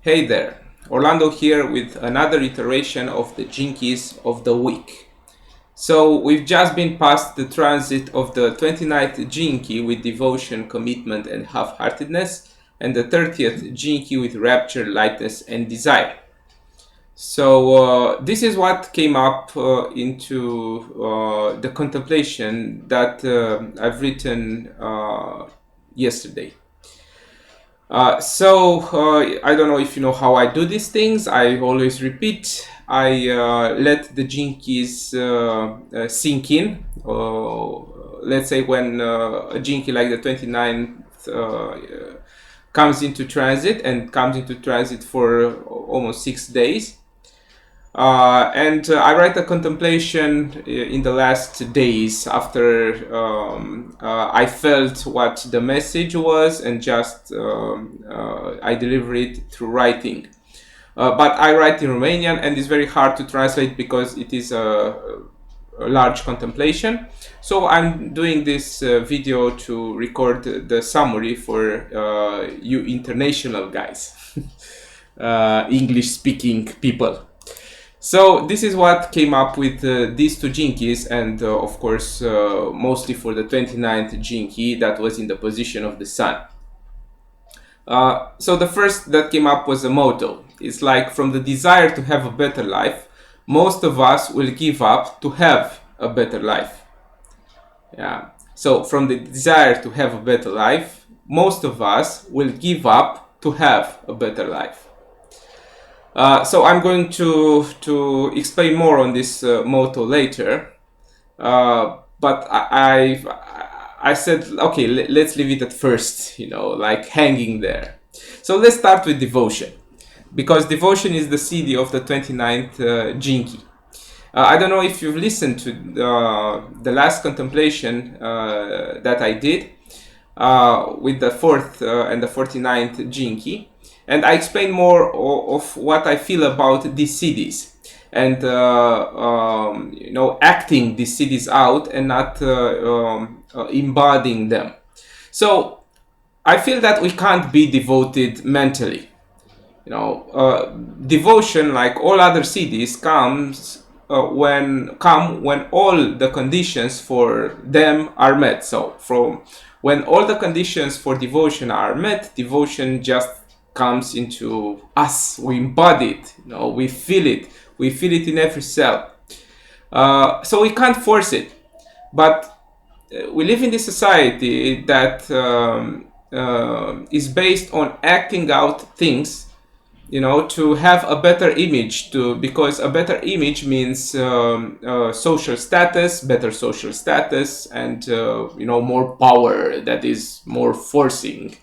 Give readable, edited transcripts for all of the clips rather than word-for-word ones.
Hey there, Orlando here with another iteration of the Jinkies of the week. So we've just been past the transit of the 29th Jinky with devotion, commitment and half-heartedness, and the 30th Jinky with rapture, lightness and desire. So this is what came up into the contemplation that I've written yesterday. I don't know if you know how I do these things. I always repeat. I let the jinkies sink in. Let's say when a jinky like the 29th comes into transit and comes into transit for almost 6 days. I write a contemplation in the last days after I felt what the message was and just I deliver it through writing. But I write in Romanian and it's very hard to translate because it is a large contemplation. So I'm doing this video to record the summary for you international guys, English speaking people. So this is what came up with these two jinkies, and of course mostly for the 29th jinky that was in the position of the sun. So the first that came up was a motto. It's like, from the desire to have a better life, most of us will give up to have a better life. Yeah. So from the desire to have a better life, most of us will give up to have a better life. So I'm going to explain more on this motto later, but I said, okay, let's leave it at first, like hanging there. So let's start with devotion, because devotion is the CD of the 29th Jinki. I don't know if you've listened to the last contemplation that I did with the 4th and the 49th Jinki. And I explain more of what I feel about these CDs and acting these CDs out and not embodying them. So I feel that we can't be devoted mentally. Devotion, like all other CDs, comes when all the conditions for them are met. So from when all the conditions for devotion are met, devotion just comes into us. We embody it, we feel it in every cell. So we can't force it, but we live in this society that is based on acting out things, to have a better image, because a better image means social status, better social status, and more power that is more forcing,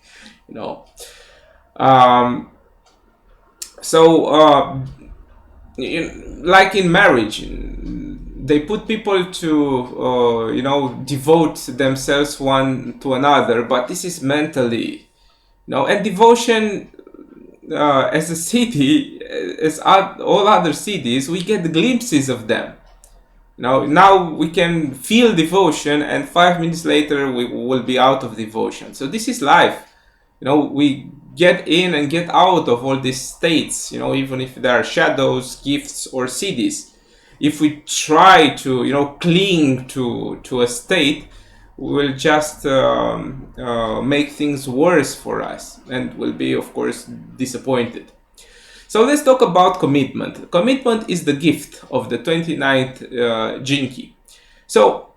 like in marriage, they put people to devote themselves one to another, but this is mentally, and devotion, as a city, as all other cities, we get glimpses of them. Now we can feel devotion, and 5 minutes later we will be out of devotion. So this is life. We get in and get out of all these states, even if there are shadows, gifts, or CDs. If we try to, cling to a state, we will just make things worse for us and will be, of course, disappointed. So let's talk about commitment. Commitment is the gift of the 29th Jinki. So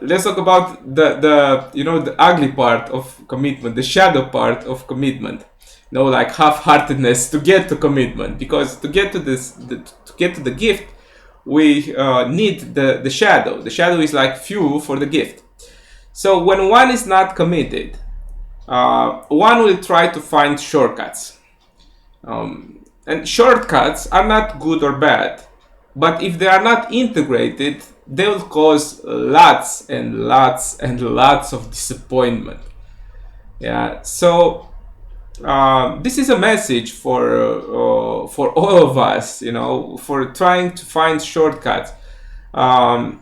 let's talk about the ugly part of commitment, the shadow part of commitment. Like half-heartedness to get to commitment, because to get to the gift, we need the shadow. The shadow is like fuel for the gift. So when one is not committed, one will try to find shortcuts. And shortcuts are not good or bad, but if they are not integrated, they will cause lots and lots and lots of disappointment. Yeah, so this is a message for all of us, for trying to find shortcuts. And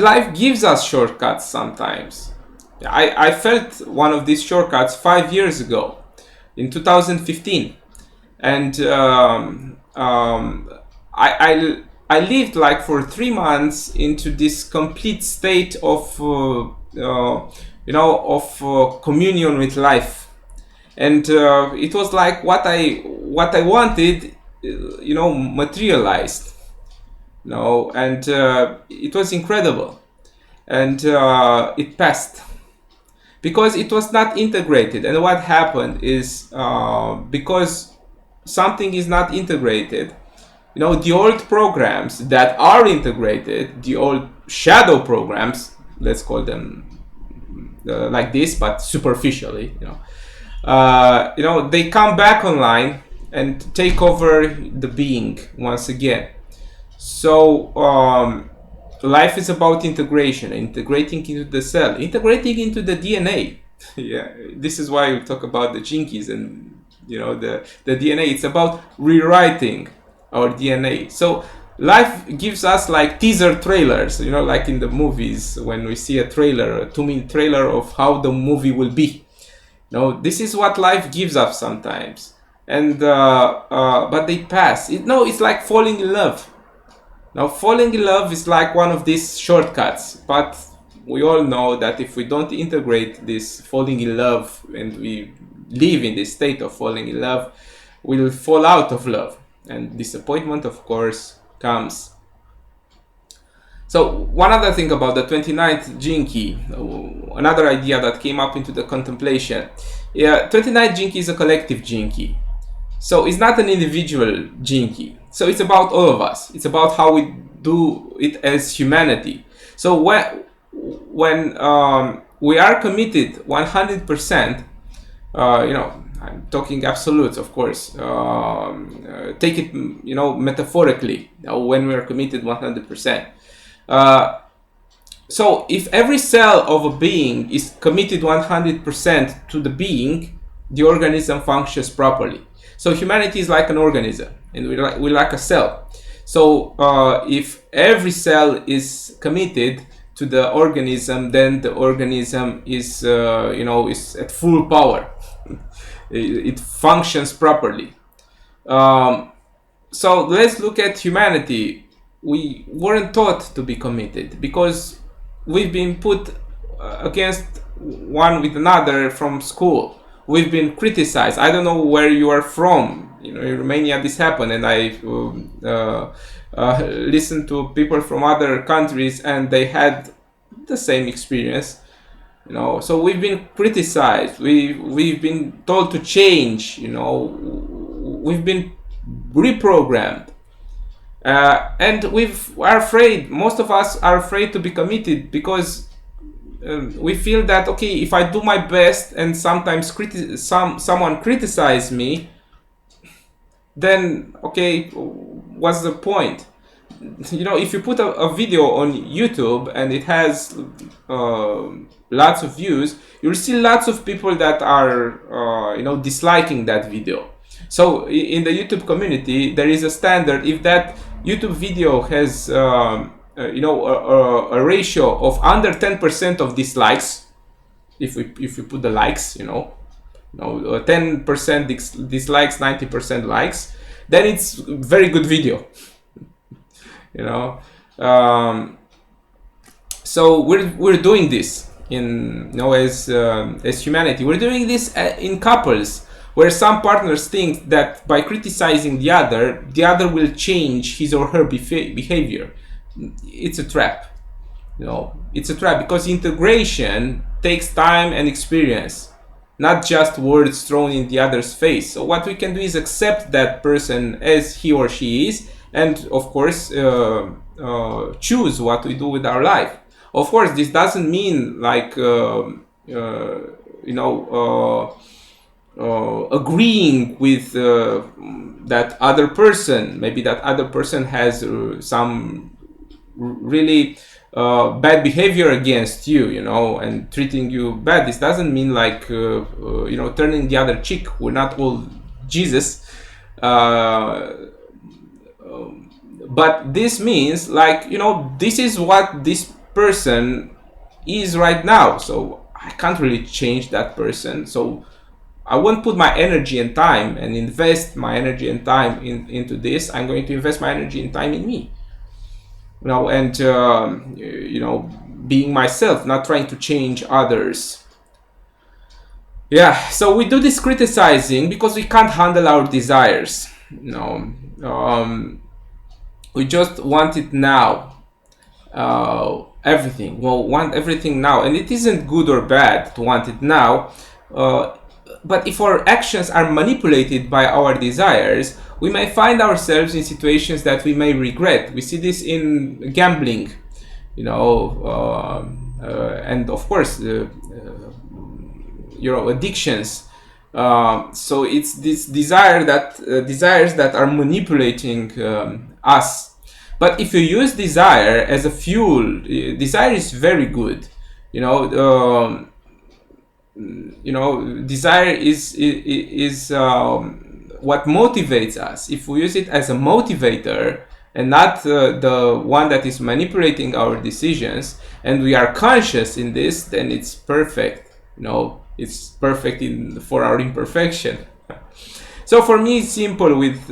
life gives us shortcuts sometimes. I felt one of these shortcuts 5 years ago. in 2015. And I lived like for 3 months into this complete state of communion with life. And it was like what I wanted, materialized, and it was incredible. And it passed because it was not integrated. And what happened is, because something is not integrated, the old programs that are integrated, the old shadow programs, let's call them like this, but superficially, they come back online and take over the being once again. So life is about integration, integrating into the cell, integrating into the DNA. Yeah, this is why we talk about the gene keys and the DNA. It's about rewriting our DNA. So life gives us like teaser trailers, like in the movies when we see a trailer, a 2-minute trailer of how the movie will be. This is what life gives us sometimes. And but they pass. It's like falling in love. Now, falling in love is like one of these shortcuts, but we all know that if we don't integrate this falling in love and we live in this state of falling in love, we'll fall out of love, and disappointment, of course, comes. So one other thing about the 29th gene key, another idea that came up into the contemplation. 29th gene key is a collective gene key. So it's not an individual gene key. So it's about all of us. It's about how we do it as humanity. So when we are committed 100%, I'm talking absolutes, of course. Take it, metaphorically. When we are committed 100%. So if every cell of a being is committed 100% to the being, the organism functions properly. So humanity is like an organism, and we're like a cell. So if every cell is committed to the organism, then the organism is, is at full power. It functions properly. So let's look at humanity. We weren't taught to be committed because we've been put against one with another from school. We've been criticized. I don't know where you are from. In Romania this happened, and I listened to people from other countries, and they had the same experience. So we've been criticized. We've been told to change. We've been reprogrammed. And are afraid. Most of us are afraid to be committed because we feel that, okay, if I do my best and sometimes someone criticizes me, then okay, what's the point? If you put a video on YouTube and it has lots of views, you'll see lots of people that are disliking that video. So in the YouTube community, there is a standard. If that YouTube video has a ratio of under 10% of dislikes, if we put the likes, 10% dislikes, 90% likes, then it's a very good video. So we're doing this as humanity. We're doing this in couples, where some partners think that by criticizing the other will change his or her behavior. It's a trap. It's a trap because integration takes time and experience, not just words thrown in the other's face. So what we can do is accept that person as he or she is, and of course choose what we do with our life. Of course, this doesn't mean like agreeing with that other person. Maybe that other person has some really bad behavior against you, and treating you bad. This doesn't mean like turning the other cheek. We're not all Jesus, but this means like this is what this person is right now. So I can't really change that person. So I won't put my energy and time and invest my energy and time into this. I'm going to invest my energy and time in me, and being myself, not trying to change others. Yeah, so we do this criticizing because we can't handle our desires. We just want it now. Everything. Well, want everything now, and it isn't good or bad to want it now. But if our actions are manipulated by our desires, we may find ourselves in situations that we may regret. We see this in gambling, and of course, addictions. So it's this desires that are manipulating us. But if you use desire as a fuel, desire is very good. Desire is what motivates us. If we use it as a motivator and not the one that is manipulating our decisions, and we are conscious in this, then it's perfect. It's perfect for our imperfection. So for me, it's simple with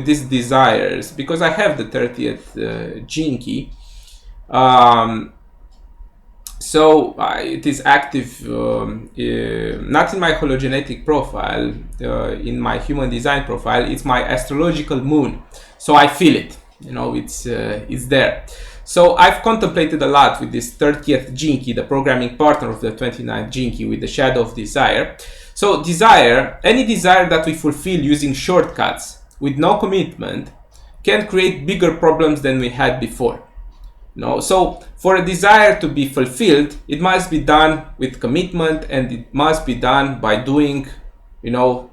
these desires, because I have the 30th gene key. So it is active, not in my hologenetic profile, in my human design profile. It's my astrological moon, so I feel it. It's there. So I've contemplated a lot with this 30th gene key, the programming partner of the 29th gene key, with the shadow of desire. So desire, any desire that we fulfill using shortcuts with no commitment, can create bigger problems than we had before. So for a desire to be fulfilled, it must be done with commitment, and it must be done by doing, our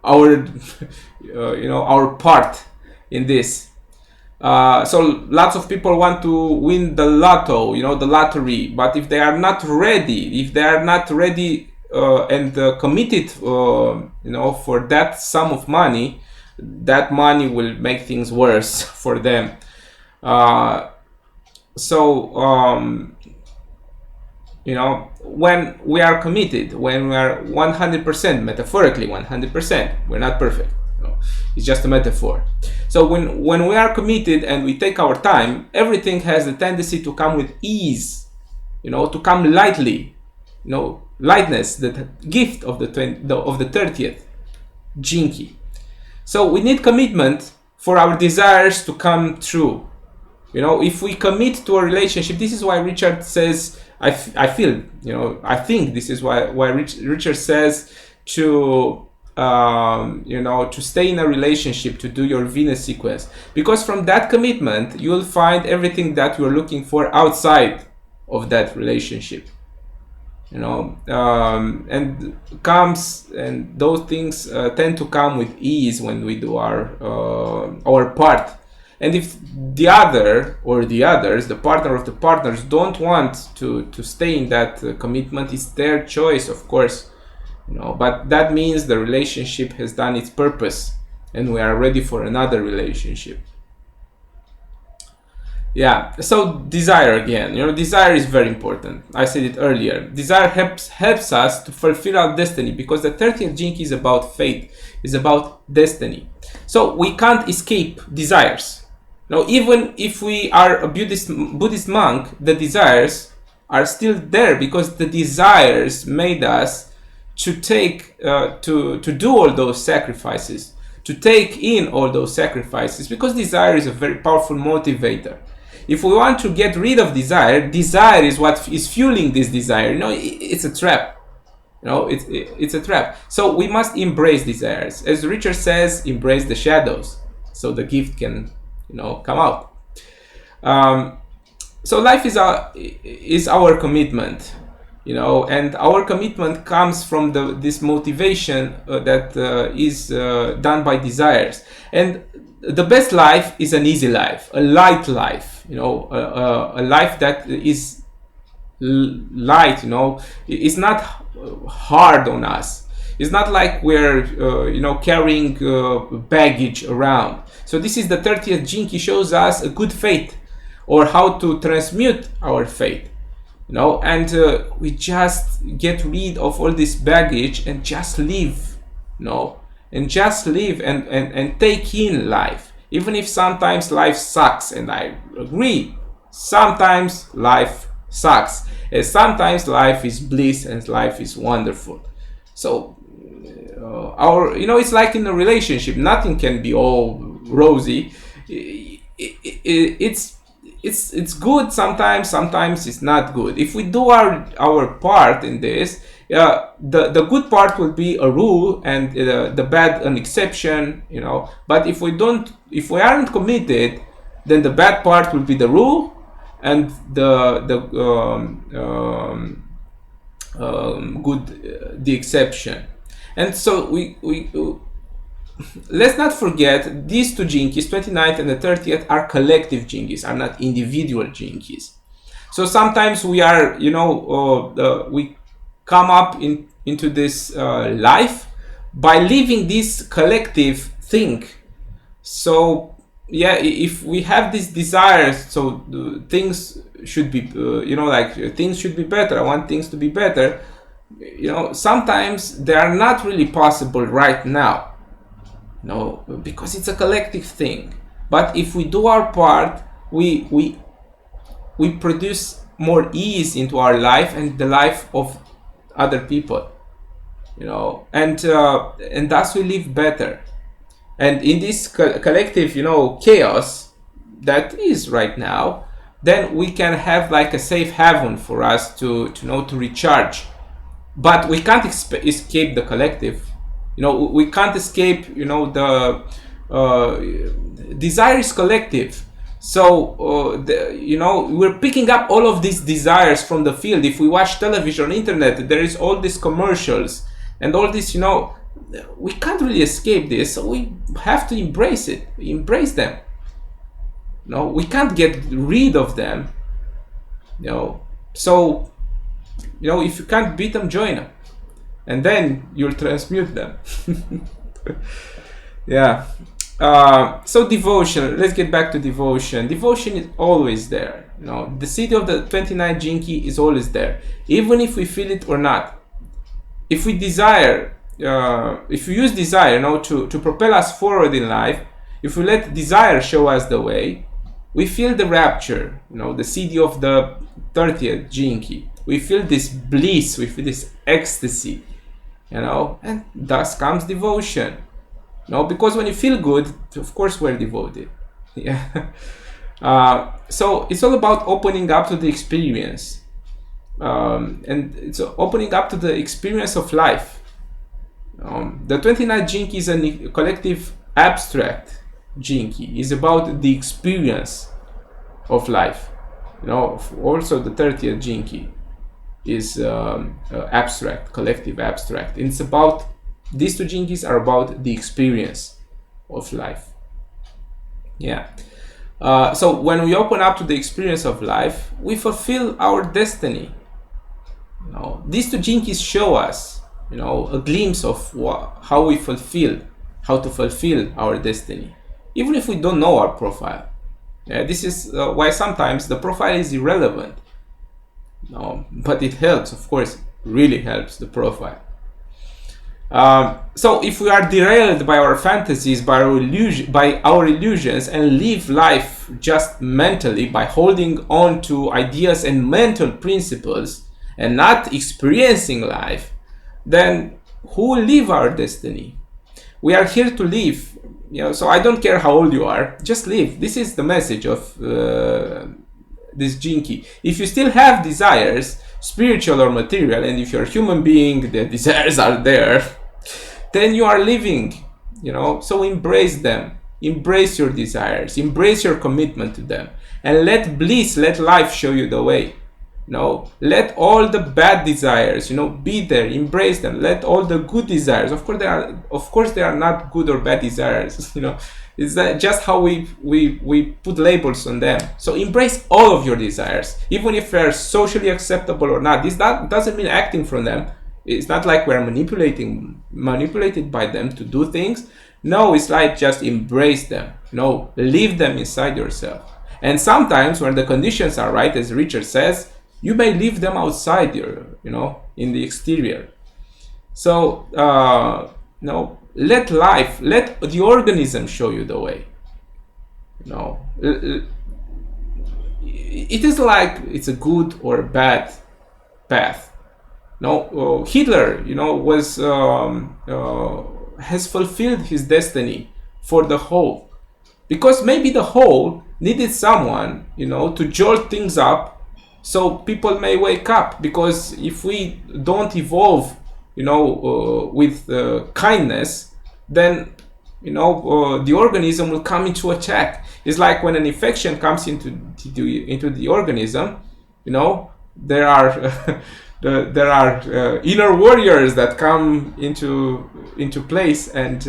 our part in this. So lots of people want to win the lotto, the lottery, but if they are not ready, and committed, for that sum of money, that money will make things worse for them. When we are committed, when we are 100%, metaphorically 100%, we're not perfect. It's just a metaphor. So when we are committed and we take our time, everything has the tendency to come with ease, to come lightly. Lightness, the gift of the 30th gene key. So we need commitment for our desires to come true. If we commit to a relationship, this is why Richard says, I think this is why Richard says to stay in a relationship, to do your Venus sequence, because from that commitment you'll find everything that you're looking for outside of that relationship. And those things tend to come with ease when we do our part. And if the other or the others, the partner of the partners, don't want to stay in that commitment, it's their choice, of course. But that means the relationship has done its purpose and we are ready for another relationship. Yeah, so desire again. Desire is very important. I said it earlier. Desire helps us to fulfill our destiny, because the 30th gene key is about fate, is about destiny. So we can't escape desires. Even if we are a Buddhist monk, the desires are still there, because the desires made us to take to do all those sacrifices, to take in all those sacrifices, because desire is a very powerful motivator. If we want to get rid of desire is what is fueling this desire. It's a trap. It's a trap. So we must embrace desires. As Richard says, embrace the shadows, so the gift can, come out. So life is our commitment, and our commitment comes from this motivation that is done by desires. And the best life is an easy life, a light life, a life that is light, it's not hard on us. It's not like we're, carrying baggage around. So this is the 30th gene key, shows us a good fate, or how to transmute our fate. and we just get rid of all this baggage and just live, and just live and take in life, even if sometimes life sucks. And I agree, sometimes life sucks, and sometimes life is bliss and life is wonderful. So it's like in a relationship, nothing can be all rosy. It's good sometimes it's not good. If we do our part in this, the good part will be a rule, and the bad an exception, but if we aren't committed, then the bad part will be the rule, and the good the exception. And so we let's not forget, these two jinkies, 29th and the 30th, are collective jinkies, are not individual jinkies. So sometimes we are, we come up into this life by living this collective thing. So yeah, if we have these desires, so things should be, things should be better. I want things to be better. Sometimes they are not really possible right now. Because it's a collective thing. But if we do our part, we produce more ease into our life and the life of other people, and thus we live better. And in this collective, chaos that is right now, then we can have like a safe haven for us to recharge. But we can't escape the collective. We can't escape, the desire is collective. So, we're picking up all of these desires from the field. If we watch television, internet, there is all these commercials and all this, we can't really escape this. So we have to embrace them. We can't get rid of them. So, if you can't beat them, join them. And then you'll transmute them. Yeah. So devotion. Let's get back to devotion. Devotion is always there. The city of the 29th jinki is always there, even if we feel it or not. If we desire, if we use desire, to propel us forward in life, if we let desire show us the way, we feel the rapture. The city of the 30th jinki. We feel this bliss. We feel this ecstasy. And thus comes devotion. Because when you feel good, of course we're devoted. Yeah. So it's all about opening up to the experience, and it's opening up to the experience of life. The 29th jinki is a collective abstract jinki. It's about the experience of life. Also the 30th jinki is abstract, collective abstract. And it's about, these two jinkis are about the experience of life. Yeah. So when we open up to the experience of life, we fulfill our destiny. These two jinkis show us, a glimpse of how to fulfill our destiny, even if we don't know our profile. This is why sometimes the profile is irrelevant. But it helps, of course, really helps the profile. So if we are derailed by our fantasies, by our illusions, and live life just mentally by holding on to ideas and mental principles and not experiencing life, then who will live our destiny? We are here to live. So I don't care how old you are, just live. This is the message of this jinki. If you still have desires, spiritual or material, and if you're a human being, the desires are there, then you are living. So embrace them, embrace your desires, embrace your commitment to them, and let life show you the way. Let all the bad desires, be there, embrace them. Let all the good desires, of course they are not good or bad desires. It's just how we put labels on them. So embrace all of your desires, even if they're socially acceptable or not. This doesn't mean acting from them. It's not like we're manipulated by them to do things. No, it's like just embrace them. Leave them inside yourself. And sometimes when the conditions are right, as Richard says, you may leave them outside your, in the exterior. So let life, let the organism show you the way. It is like it's a good or a bad path. Hitler, was has fulfilled his destiny for the whole, because maybe the whole needed someone, to jolt things up, so people may wake up. Because if we don't evolve, with kindness, then the organism will come into attack. It's like when an infection comes into the organism, there are there are inner warriors that come into place and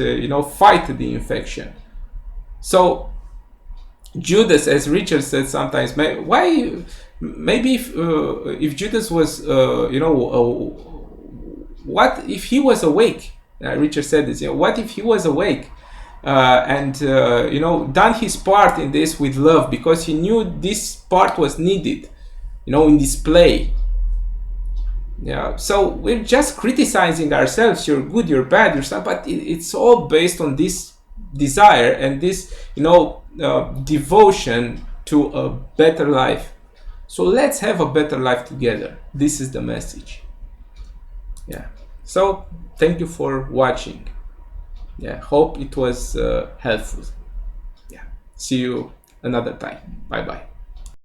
fight the infection. So Judas, as Richard said sometimes, maybe if Judas was what if he was awake? Richard said this. What if he was awake and done his part in this with love, because he knew this part was needed, in this play. Yeah. So we're just criticizing ourselves. You're good, you're bad, you're something, but it's all based on this desire and this, devotion to a better life. So let's have a better life together. This is the message. Yeah. So thank you for watching. Yeah. Hope it was helpful. Yeah. See you another time. Bye bye.